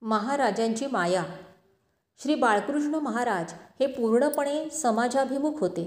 महाराजांची माया. श्री बाळकृष्ण महाराज हे पूर्णपणे समाजाभिमुख होते.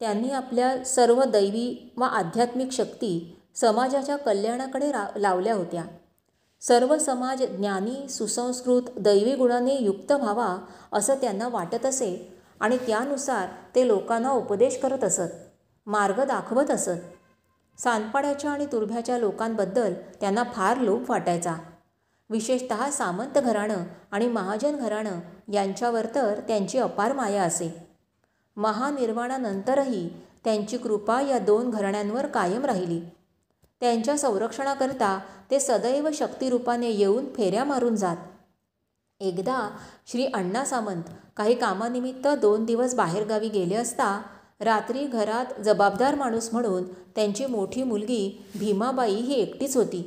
त्यांनी आपल्या सर्व दैवी व आध्यात्मिक शक्ती समाजाच्या कल्याणाकडे लावल्या होत्या. सर्व समाज ज्ञानी, सुसंस्कृत, दैवी गुणाने युक्त व्हावा असं त्यांना वाटत असे आणि त्यानुसार ते लोकांना उपदेश करत असत, मार्ग दाखवत असत. सांदपाड्याच्या आणि तुर्भ्याच्या लोकांबद्दल त्यांना फार लोभ वाटायचा. विशेषतः सामंत घराणं आणि महाजन घराणं यांच्यावर तर त्यांची अपार माया असे. महानिर्वाणानंतरही त्यांची कृपा या दोन घराण्यांवर कायम राहिली. त्यांच्या संरक्षणाकरता ते सदैव शक्तिरूपाने येऊन फेऱ्या मारून जात. एकदा श्री अण्णा सामंत काही कामानिमित्त 2 दिवस बाहेरगावी गेले असता रात्री घरात जबाबदार माणूस म्हणून त्यांची मोठी मुलगी भीमाबाई ही एकटीच होती.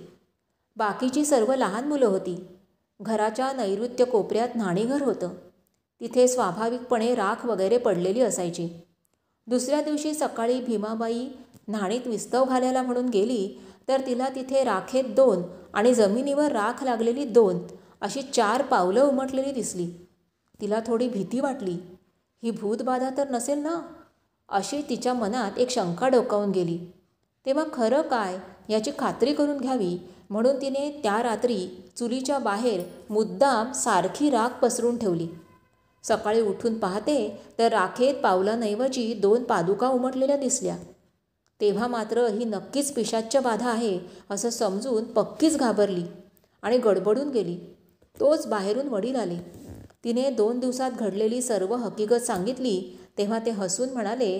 बाकीची सर्व लहान मुलं होती. घराच्या नैऋत्य कोपऱ्यात न्हाणीघर होतं. तिथे स्वाभाविकपणे राख वगैरे पडलेली असायची. दुसऱ्या दिवशी सकाळी भीमाबाई न्हाणीत विस्तव घालायला म्हणून गेली तर तिला तिथे राखेत 2 आणि जमिनीवर राख लागलेली 2 अशी 4 पावलं उमटलेली दिसली. तिला थोडी भीती वाटली. ही भूतबाधा तर नसेल ना, अशी तिच्या मनात एक शंका डोकावून गेली. तेव्हा खरं काय याची खात्री करून घ्यावी म्हणून तिने त्या रात्री चुलीच्या बाहेर मुद्दाम सारखी राख पसरून ठेवली. सकाळी उठून पाहते तर राखेत पावलांऐवजी 2 पादुका उमटलेल्या दिसल्या. तेव्हा मात्र ही नक्कीच पिशाच्च बाधा आहे असं समजून पक्कीच घाबरली आणि गडबडून गेली. तोच बाहेरून वडील आले. तिने 2 दिवसात घडलेली सर्व हकीकत सांगितली तेव्हा ते हसून म्हणाले,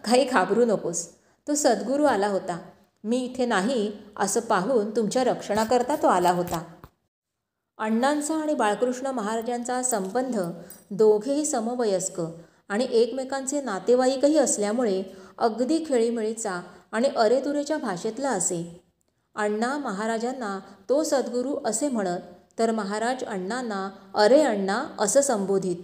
काही घाबरू नकोस, तो सद्गुरू आला होता. मी इथे नाही असं पाहून तुमच्या रक्षणाकरता तो आला होता. अण्णांचा आणि बाळकृष्ण महाराजांचा संबंध दोघेही समवयस्क आणि एकमेकांचे नातेवाईकही असल्यामुळे अगदी खेळीमेळीचा आणि अरेतुरेच्या भाषेतला असे. अण्णा महाराजांना तो सद्गुरू असे म्हणत तर महाराज अण्णांना अरे अण्णा असं संबोधित.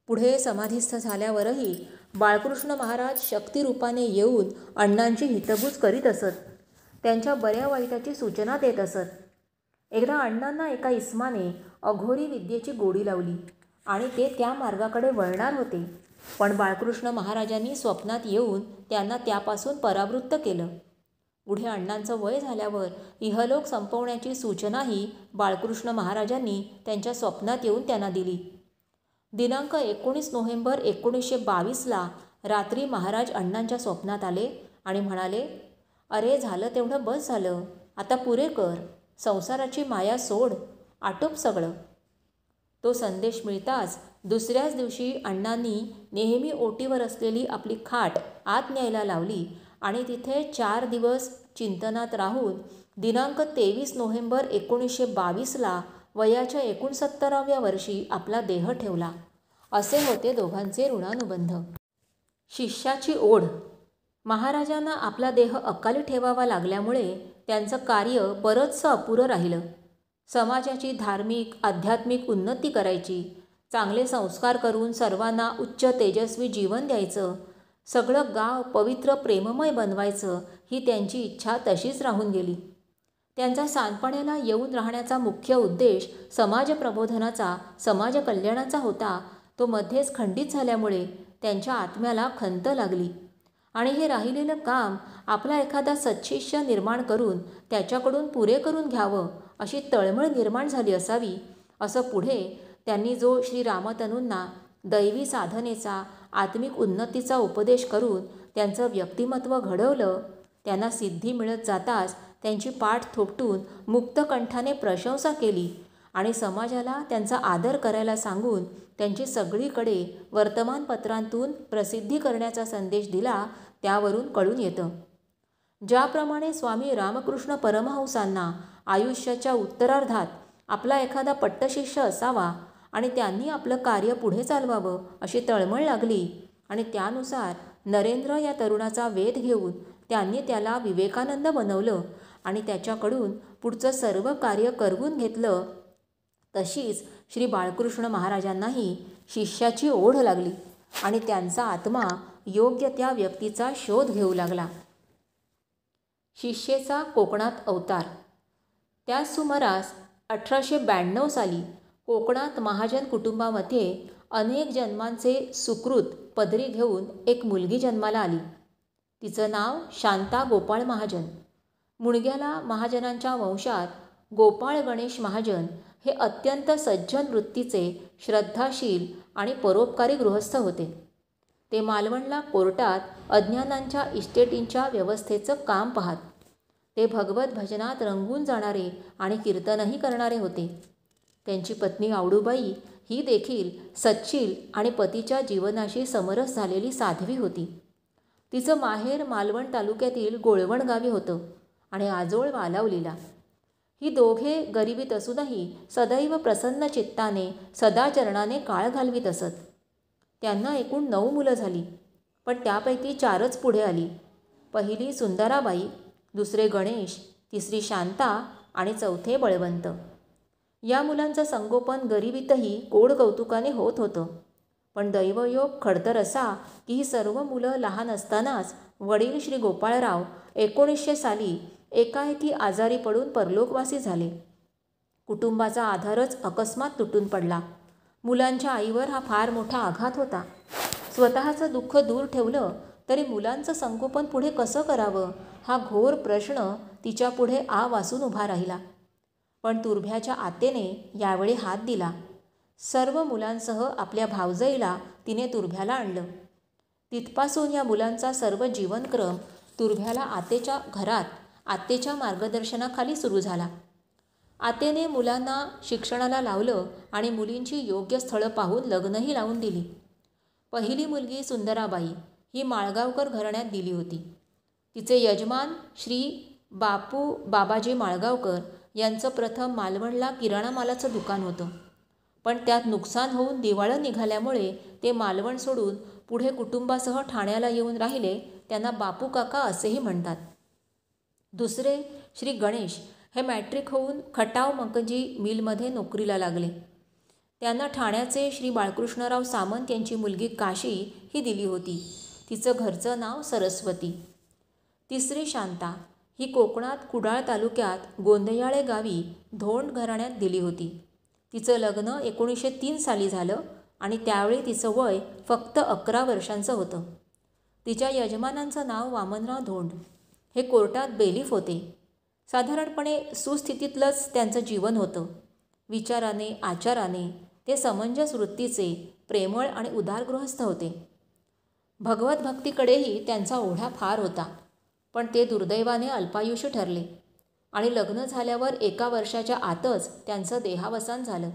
पुढे समाधीस्थ झाल्यावरही बाळकृष्ण महाराज शक्तिरूपाने येऊन अण्णांची हितगुज करीत असत. त्यांच्या बऱ्या वाईटाची सूचना देत असत. एकदा अण्णांना एका इस्माने अघोरी विद्येची गोडी लावली आणि ते त्या मार्गाकडे वळणार होते. पण बाळकृष्ण महाराजांनी स्वप्नात येऊन त्यांना त्यापासून परावृत्त केलं. पुढे अण्णांचं वय झाल्यावर इहलोक संपवण्याची सूचनाही बाळकृष्ण महाराजांनी त्यांच्या स्वप्नात येऊन त्यांना दिली. दिनांक 19 नोव्हेंबर 1922 रात्री महाराज अण्णांच्या स्वप्नात आले आणि म्हणाले, अरे झालं तेवढं बस झालं, आता पुरे कर, संसाराची माया सोड, आटोप सगळं. तो संदेश मिळताच दुसऱ्याच दिवशी अण्णांनी नेहमी ओटीवर असलेली आपली खाट आत न्यायला लावली आणि तिथे 4 दिवस चिंतनात राहून दिनांक 23 नोव्हेंबर 1922 वयाच्या 69व्या वर्षी आपला देह ठेवला. असे होते दोघांचे ऋणानुबंध. शिष्याची ओढ. महाराजांना आपला देह अकाली ठेवावा लागल्यामुळे त्यांचं कार्य बरंचसं अपुरं राहिलं. समाजाची धार्मिक आध्यात्मिक उन्नती करायची, चांगले संस्कार करून सर्वांना उच्च तेजस्वी जीवन द्यायचं, सगळं गाव पवित्र प्रेममय बनवायचं ही त्यांची इच्छा तशीच राहून गेली. त्यांचा सांदपाड्याला येऊन राहण्याचा मुख्य उद्देश समाज प्रबोधनाचा, समाज कल्याणाचा होता. तो मध्येच खंडित झाल्यामुळे त्यांच्या आत्म्याला खंत लागली आणि हे राहिलेलं काम आपला एखादा सत्शिष्य निर्माण करून त्याच्याकडून पुरे करून घ्यावं अशी तळमळ निर्माण झाली असावी. असं पुढे त्यांनी जो श्री रामतनूंना दैवी साधनेचा, आत्मिक उन्नतीचा उपदेश करून त्यांचं व्यक्तिमत्व घडवलं, त्यांना सिद्धी मिळत जाताच त्यांची पाठ थोपटून मुक्तकंठाने प्रशंसा केली आणि समाजाला त्यांचा आदर करायला सांगून त्यांची सगळीकडे वर्तमानपत्रांतून प्रसिद्धी करण्याचा संदेश दिला, त्यावरून कळून येतं. ज्याप्रमाणे स्वामी रामकृष्ण परमहंसांना आयुष्याच्या उत्तरार्धात आपला एखादा पट्टशिष्य असावा आणि त्यांनी आपलं कार्य पुढे चालवावं अशी तळमळ लागली आणि त्यानुसार नरेंद्र या तरुणाचा वेध घेऊन त्यांनी त्याला विवेकानंद बनवलं आणि त्याच्याकडून पुढचं सर्व कार्य करवून घेतलं, तशीच श्री बाळकृष्ण महाराजांनाही शिष्याची ओढ लागली आणि त्यांचा आत्मा योग्य त्या व्यक्तीचा शोध घेऊ लागला. शिष्येचा कोकणात अवतार. त्याच सुमारास 1892 साली कोकणात महाजन कुटुंबामध्ये अनेक जन्मांचे सुकृत पदरी घेऊन एक मुलगी जन्माला आली. तिचं नाव शांता गोपाळ महाजन. मुणग्याला महाजनांच्या वंशात गोपाळ गणेश महाजन हे अत्यंत सज्जन वृत्तीचे, श्रद्धाशील आणि परोपकारी गृहस्थ होते. ते मालवणला कोर्टात अज्ञानांच्या इस्टेटींच्या व्यवस्थेचं काम पाहत. ते भगवत भजनात रंगून जाणारे आणि कीर्तनही करणारे होते. त्यांची पत्नी आवडूबाई ही देखील सच्शील आणि पतीच्या जीवनाशी समरस झालेली साध्वी होती. तिचं माहेर मालवण तालुक्यातील गोळवण गावी होतं आणि आजोळ वालावलीला. ही दोघे गरिबीत असूनही सदैव प्रसन्न चित्ताने सदाचरणाने काळ घालवीत असत. त्यांना एकूण 9 मुलं झाली, पण त्यापैकी 4च पुढे आली. पहिली सुंदराबाई, दुसरे गणेश, तिसरी शांता आणि चौथे बळवंत. या मुलांचं संगोपन गरिबीतही गोड कौतुकाने होत होतं. पण दैवयोग खडतर असा की ही सर्व मुलं लहान असतानाच वडील श्री गोपाळराव 1900 साली एकाएकी आजारी पडून परलोकवासी झाले. कुटुंबाचा आधारच अकस्मात तुटून पडला. मुलांच्या आईवर हा फार मोठा आघात होता. स्वतःचं दुःख दूर ठेवलं तरी मुलांचं संगोपन पुढे कसं करावं हा घोर प्रश्न तिच्यापुढे आ वासून उभा राहिला. पण तुर्भ्याच्या आतेने यावेळी हात दिला. सर्व मुलांसह आपल्या भावजईला तिने तुर्भ्याला आणलं. तिथपासून या मुलांचा सर्व जीवनक्रम तुर्भ्याला आतेच्या घरात आतेच्या मार्गदर्शनाखाली सुरू झाला. आतेने मुलांना शिक्षणाला लावलं आणि मुलींची योग्य स्थळं पाहून लग्नही लावून दिली. पहिली मुलगी सुंदराबाई ही माळगावकर घराण्यात दिली होती. तिचे यजमान श्री बापू बाबाजी माळगावकर यांचं प्रथम मालवणला किराणा मालाचं दुकान होतं. पण त्यात नुकसान होऊन दिवाळं निघाल्यामुळे ते मालवण सोडून पुढे कुटुंबासह ठाण्याला येऊन राहिले. त्यांना बापू काका असेही म्हणतात. दुसरे श्री गणेश हे मॅट्रिक होऊन खटाव मंकजी मिलमध्ये नोकरीला लागले. त्यांना ठाण्याचे श्री बाळकृष्णराव सामंत यांची मुलगी काशी ही दिली होती. तिचं घरचं नाव सरस्वती. तिसरी शांता ही कोकणात कुडाळ तालुक्यात गोंदयाळे गावी धोंड घराण्यात दिली होती. तिचं लग्न 1903 साली झालं आणि त्यावेळी तिचं वय फक्त 11 वर्षांचं होतं. तिच्या यजमानांचं नाव वामनराव धोंड. हे कोर्टात बेलीफ होते. साधारणपणे सुस्थितीतलंच त्यांचं जीवन होतं. विचाराने आचाराने ते समंजस वृत्तीचे, प्रेमळ आणि उदार गृहस्थ होते. भगवत भक्तीकडेही त्यांचा ओढा फार होता. पण ते दुर्दैवाने अल्पायुषी ठरले आणि लग्न झाल्यावर 1 वर्षाच्या आतच त्यांचं देहावसान झालं.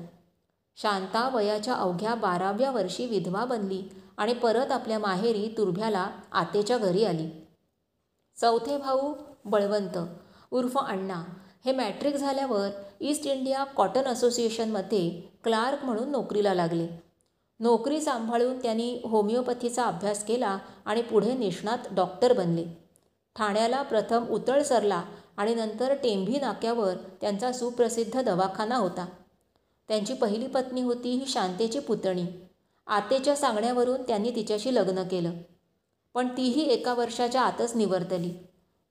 शांता वयाच्या अवघ्या 12व्या वर्षी विधवा बनली आणि परत आपल्या माहेरी तुर्भ्याला आतेच्या घरी आली. चौथे भाऊ बळवंत उर्फ अण्णा हे मॅट्रिक झाल्यावर ईस्ट इंडिया कॉटन असोसिएशनमध्ये क्लार्क म्हणून नोकरीला लागले. नोकरी सांभाळून त्यांनी होमिओपॅथीचा अभ्यास केला आणि पुढे निष्णात डॉक्टर बनले. ठाण्याला प्रथम उतळसरला आणि नंतर टेंभी नाक्यावर त्यांचा सुप्रसिद्ध दवाखाना होता. त्यांची पहिली पत्नी होती ही शांतेची पुतणी. आतेच्या सांगण्यावरून त्यांनी तिच्याशी लग्न केलं, पण तीही 1 वर्षाच्या आतच निवर्तली.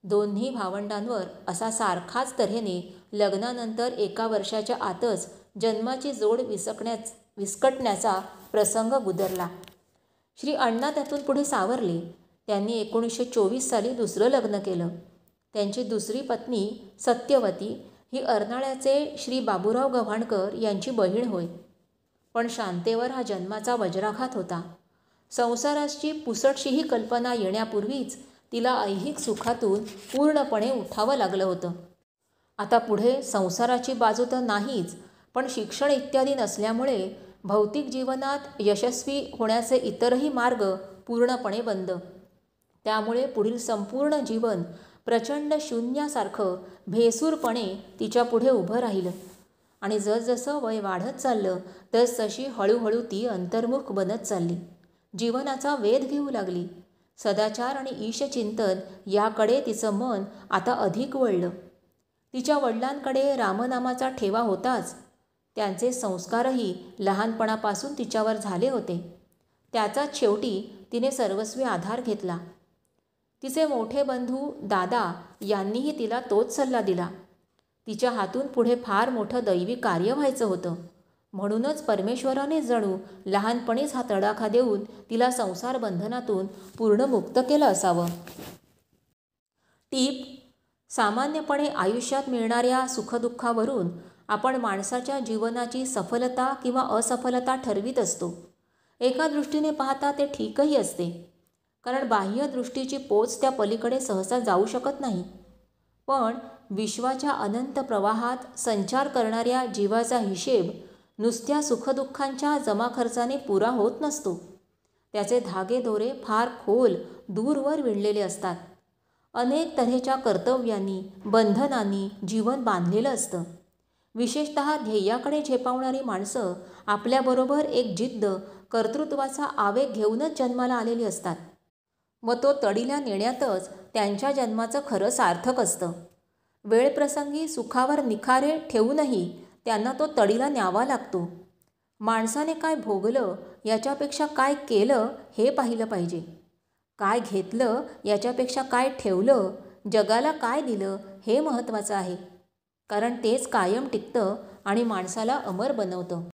दोन्ही भावंडांवर असा सारखाच तऱ्हेने लग्नानंतर 1 वर्षाच्या आतच जन्माची जोड विस्कटण्याचा प्रसंग गुदरला. श्री अण्णा त्यातून पुढे सावरले. त्यांनी 1924 साली दुसरं लग्न केलं. त्यांची दुसरी पत्नी सत्यवती ही अर्नाळ्याचे श्री बाबूराव गव्हाणकर यांची बहीण होय. पण शांतेवर हा जन्माचा वज्राघात होता. संसाराची पुसटशीही कल्पना येण्यापूर्वीच तिला ऐहिक सुखातून पूर्णपणे उठावं लागलं होतं. आता पुढे संसाराची बाजू तर नाहीच, पण शिक्षण इत्यादी नसल्यामुळे भौतिक जीवनात यशस्वी होण्याचे इतरही मार्ग पूर्णपणे बंद. त्यामुळे पुढील संपूर्ण जीवन प्रचंड शून्यासारखं भेसूरपणे तिच्यापुढे उभं राहिलं आणि जसजसं वय वाढत चाललं तसतशी हळूहळू ती अंतर्मुख बनत चालली. जीवनाचा वेध घेऊ लागली. सदाचार आणि ईशचिंतन याकडे तिचं मन आता अधिक वळलं. तिच्या वडिलांकडे रामनामाचा ठेवा होताच. त्यांचे संस्कारही लहानपणापासून तिच्यावर झाले होते. त्याचाच शेवटी तिने सर्वस्वी आधार घेतला. तिचे मोठे बंधू दादा यांनीही तिला तोच सल्ला दिला. तिच्या हातून पुढे फार मोठं दैवी कार्य व्हायचं होतं. म्हणूनच परमेश्वराने जणू लहानपणीच हा तडाखा देऊन तिला संसार बंधनातून पूर्ण मुक्त केलं असावं. टीप: सामान्यपणे आयुष्यात मिळणाऱ्या सुखदुःखावरून आपण माणसाच्या जीवनाची सफलता किंवा असफलता ठरवीत असतो. एका दृष्टीने पाहता ते ठीकही असते, कारण बाह्य दृष्टीची पोच त्या पलीकडे सहसा जाऊ शकत नाही. पण विश्वाच्या अनंत प्रवाहात संचार करणाऱ्या जीवाचा हिशेब नुसत्या सुखदुःखांच्या जमाखर्चाने पुरा होत नसतो. त्याचे धागेदोरे फार खोल दूरवर विणलेले असतात. अनेक तऱ्हेच्या कर्तव्यांनी, बंधनांनी जीवन बांधलेलं असतं. विशेषतः ध्येयाकडे झेपावणारी माणसं आपल्याबरोबर एक जिद्द, कर्तृत्वाचा आवेग घेऊनच जन्माला आलेली असतात व तो तडीला नेण्यातच त्यांच्या जन्माचं खरं सार्थक असतं. वेळप्रसंगी सुखावर निखारे ठेवूनही त्यांना तो तडीला न्यावा लागतो. माणसाने काय भोगलं याच्यापेक्षा काय केलं हे पाहिलं पाहिजे. काय घेतलं याच्यापेक्षा काय ठेवलं, जगाला काय दिलं हे महत्त्वाचं आहे. कारण तेच कायम टिकतं आणि माणसाला अमर बनवतं.